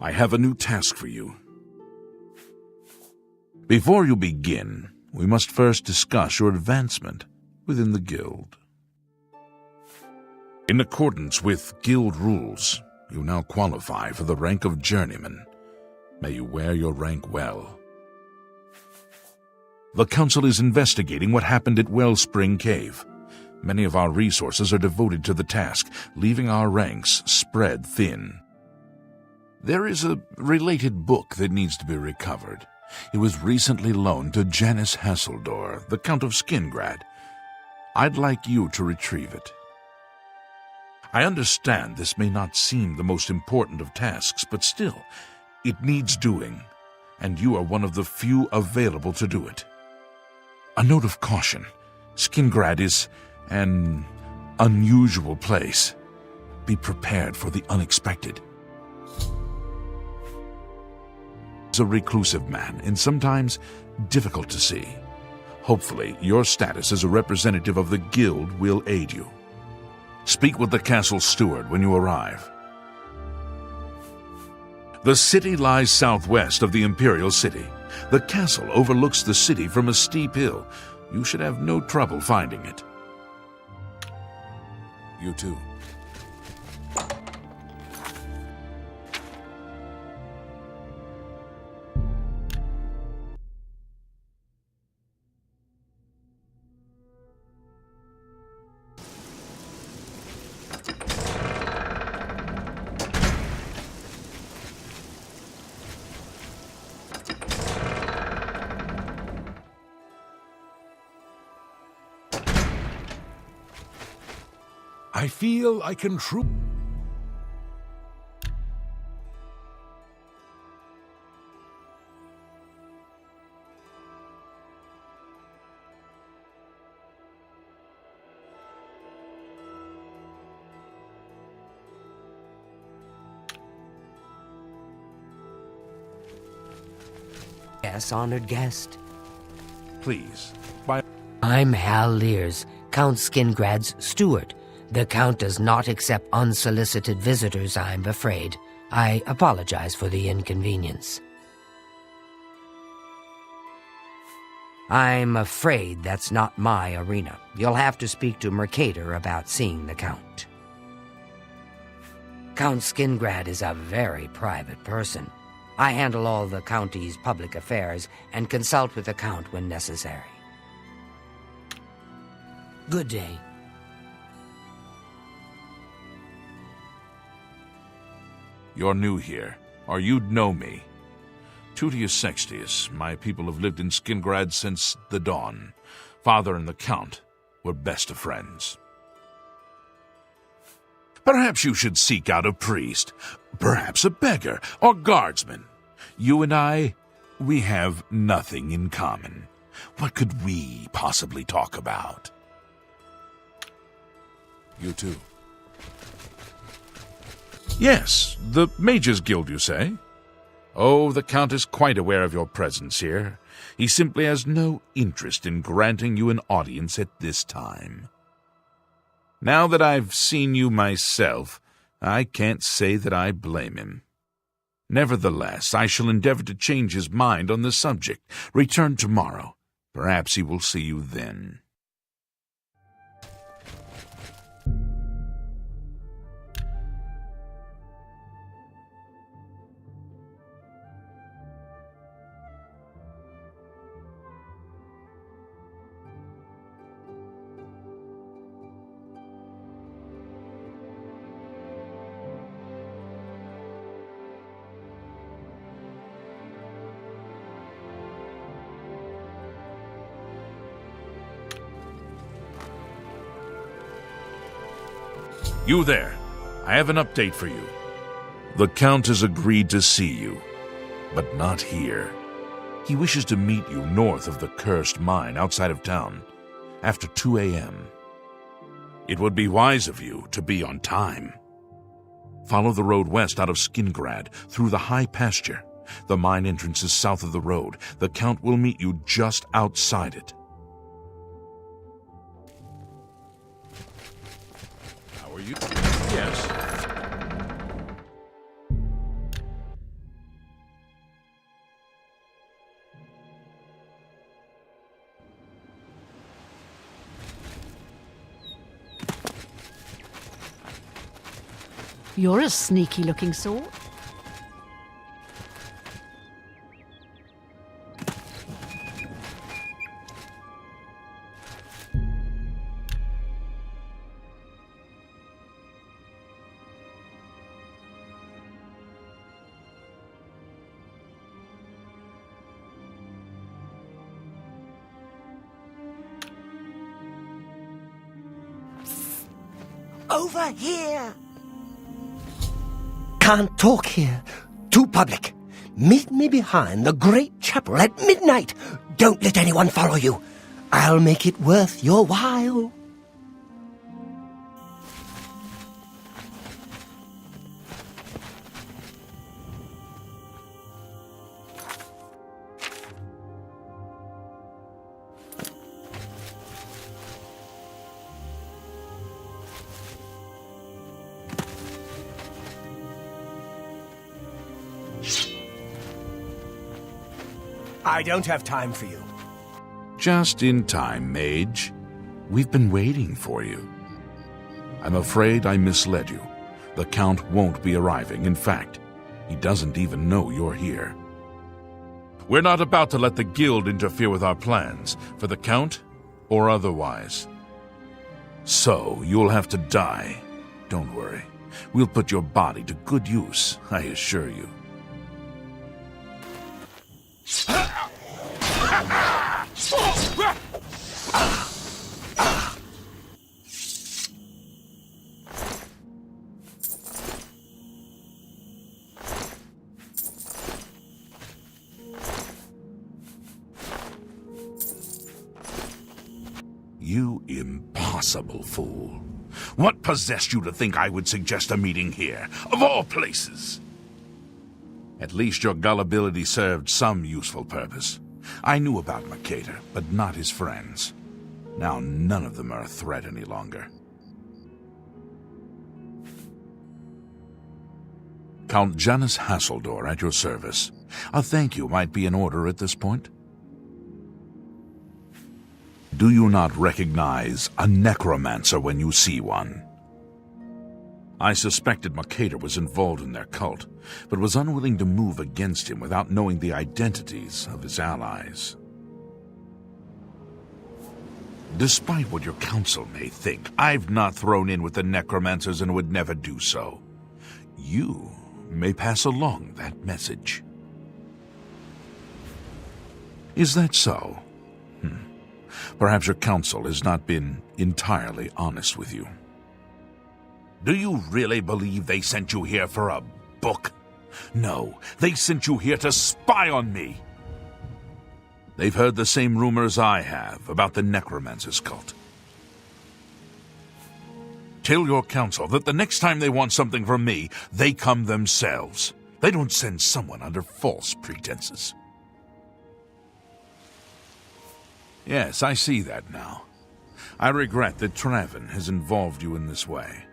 I have a new task for you. Before you begin, we must first discuss your advancement within the guild. In accordance with guild rules, you now qualify for the rank of journeyman. May you wear your rank well. The council is investigating what happened at Wellspring Cave. Many of our resources are devoted to the task, leaving our ranks spread thin. There is a related book that needs to be recovered. It was recently loaned to Janus Hassildor, the Count of Skingrad. I'd like you to retrieve it. I understand this may not seem the most important of tasks, but still, it needs doing, and you are one of the few available to do it. A note of caution. Skingrad is an unusual place. Be prepared for the unexpected. He's a reclusive man, and sometimes difficult to see. Hopefully, your status as a representative of the guild will aid you. Speak with the castle steward when you arrive. The city lies southwest of the Imperial City. The castle overlooks the city from a steep hill. You should have no trouble finding it. You too. I feel I can Yes, honored guest. Please, I'm Hal Lears, Count Skingrad's steward. The Count does not accept unsolicited visitors, I'm afraid. I apologize for the inconvenience. I'm afraid that's not my arena. You'll have to speak to Mercator about seeing the Count. Count Skingrad is a very private person. I handle all the county's public affairs and consult with the Count when necessary. Good day. you're new here, or you'd know me. Tutius Sextius, my people have lived in Skingrad since the dawn. Father and the Count were best of friends. Perhaps you should seek out a priest, perhaps a beggar or guardsman. You and I, we have nothing in common. What could we possibly talk about? You too. Yes, the Mages Guild, you say? Oh, the Count is quite aware of your presence here. He simply has no interest in granting you an audience at this time. Now that I've seen you myself, I can't say that I blame him. Nevertheless, I shall endeavor to change his mind on the subject. Return tomorrow. Perhaps he will see you then. You there. I have an update for you. The Count has agreed to see you, but not here. He wishes to meet you north of the cursed mine outside of town, after 2 a.m. It would be wise of you to be on time. Follow the road west out of Skingrad, through the high pasture. The mine entrance is south of the road. The Count will meet you just outside it. How are you? Yes. You're a sneaky-looking sort. Over here! Can't talk here. Too public. Meet me behind the great chapel at midnight. Don't let anyone follow you. I'll make it worth your while. I don't have time for you. Just in time, mage. We've been waiting for you. I'm afraid I misled you. The Count won't be arriving. In fact, he doesn't even know you're here. We're not about to let the Guild interfere with our plans, for the Count or otherwise. So, you'll have to die. Don't worry. We'll put your body to good use, I assure you. You impossible fool. What possessed you to think I would suggest a meeting here, of all places? At least your gullibility served some useful purpose. I knew about Mercator, but not his friends. Now none of them are a threat any longer. Count Janus Hassildor at your service. A thank you might be in order at this point. Do you not recognize a necromancer when you see one? I suspected Mercator was involved in their cult, but was unwilling to move against him without knowing the identities of his allies. Despite what your council may think, I've not thrown in with the necromancers and would never do so. You may pass along that message. Is that so? Perhaps your council has not been entirely honest with you. Do you really believe they sent you here for a book? No, they sent you here to spy on me. They've heard the same rumors I have about the necromancer's cult. Tell your council that the next time they want something from me, they come themselves. They don't send someone under false pretenses. Yes, I see that now. I regret that Traven has involved you in this way.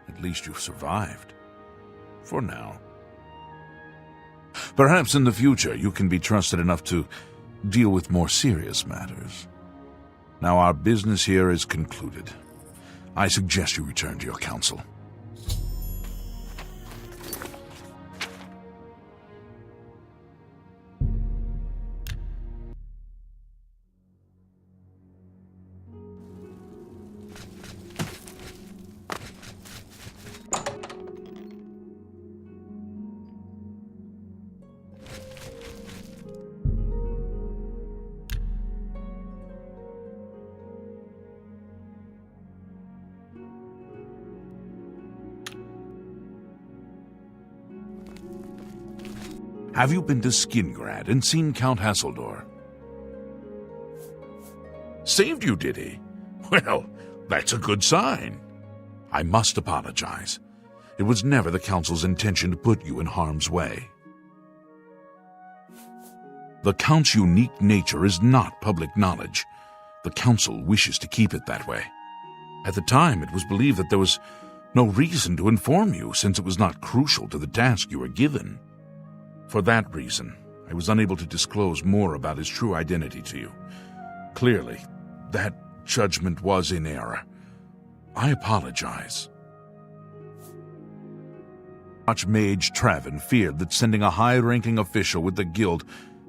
At least you've survived. For now. Perhaps in the future you can be trusted enough to deal with more serious matters. Now our business here is concluded. I suggest you return to your council. Have you been to Skingrad and seen Count Hassildor? Saved you, did he? Well, that's a good sign. I must apologize. It was never the Council's intention to put you in harm's way. The Count's unique nature is not public knowledge. The Council wishes to keep it that way. At the time, it was believed that there was no reason to inform you, since it was not crucial to the task you were given. For that reason, I was unable to disclose more about his true identity to you. Clearly, that judgment was in error. I apologize. Archmage Travin feared that sending a high-ranking official with the guild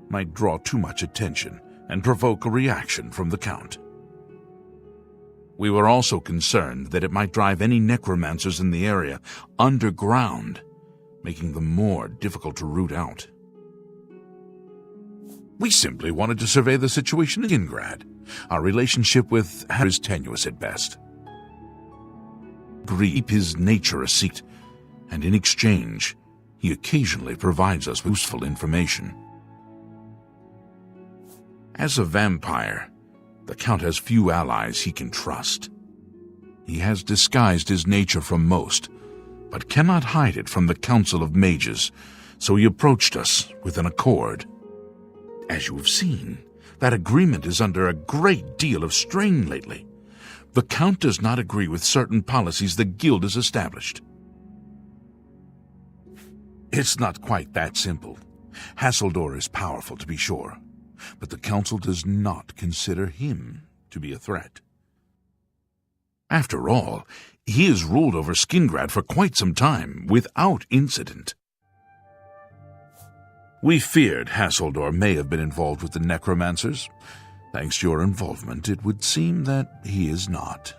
might draw too much attention and provoke a reaction from the Count. We were also concerned that it might drive any necromancers in the area underground, making them more difficult to root out. We simply wanted to survey the situation in Skingrad. Our relationship with Hassildor is tenuous at best. Keep his nature a secret, and in exchange, he occasionally provides us with useful information. As a vampire, the Count has few allies he can trust. He has disguised his nature from most, but cannot hide it from the Council of Mages, so he approached us with an accord. As you have seen, that agreement is under a great deal of strain lately. The Count does not agree with certain policies the Guild has established. It's not quite that simple. Hassildor is powerful, to be sure, but the Council does not consider him to be a threat. After all, he has ruled over Skingrad for quite some time, without incident. We feared Hassildor may have been involved with the necromancers. Thanks to your involvement, it would seem that he is not.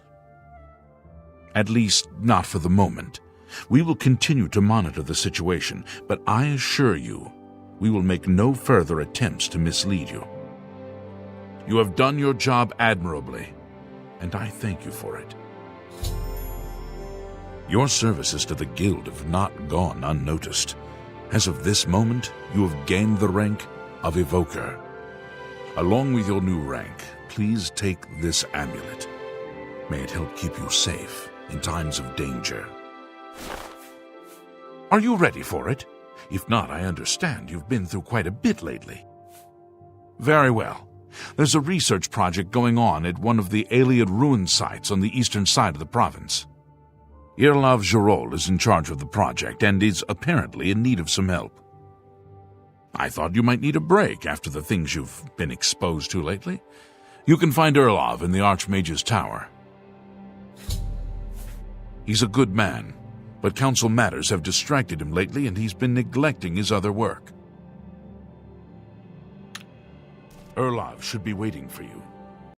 At least, not for the moment. We will continue to monitor the situation, but I assure you, we will make no further attempts to mislead you. You have done your job admirably, and I thank you for it. Your services to the Guild have not gone unnoticed. As of this moment, you have gained the rank of Evoker. Along with your new rank, please take this amulet. May it help keep you safe in times of danger. Are you ready for it? If not, I understand you've been through quite a bit lately. Very well. There's a research project going on at one of the Iliad ruin sites on the eastern side of the province. Irlav Girol is in charge of the project and is apparently in need of some help. I thought you might need a break after the things you've been exposed to lately. You can find Irlav in the Archmage's Tower. He's a good man, but council matters have distracted him lately and he's been neglecting his other work. Irlav should be waiting for you.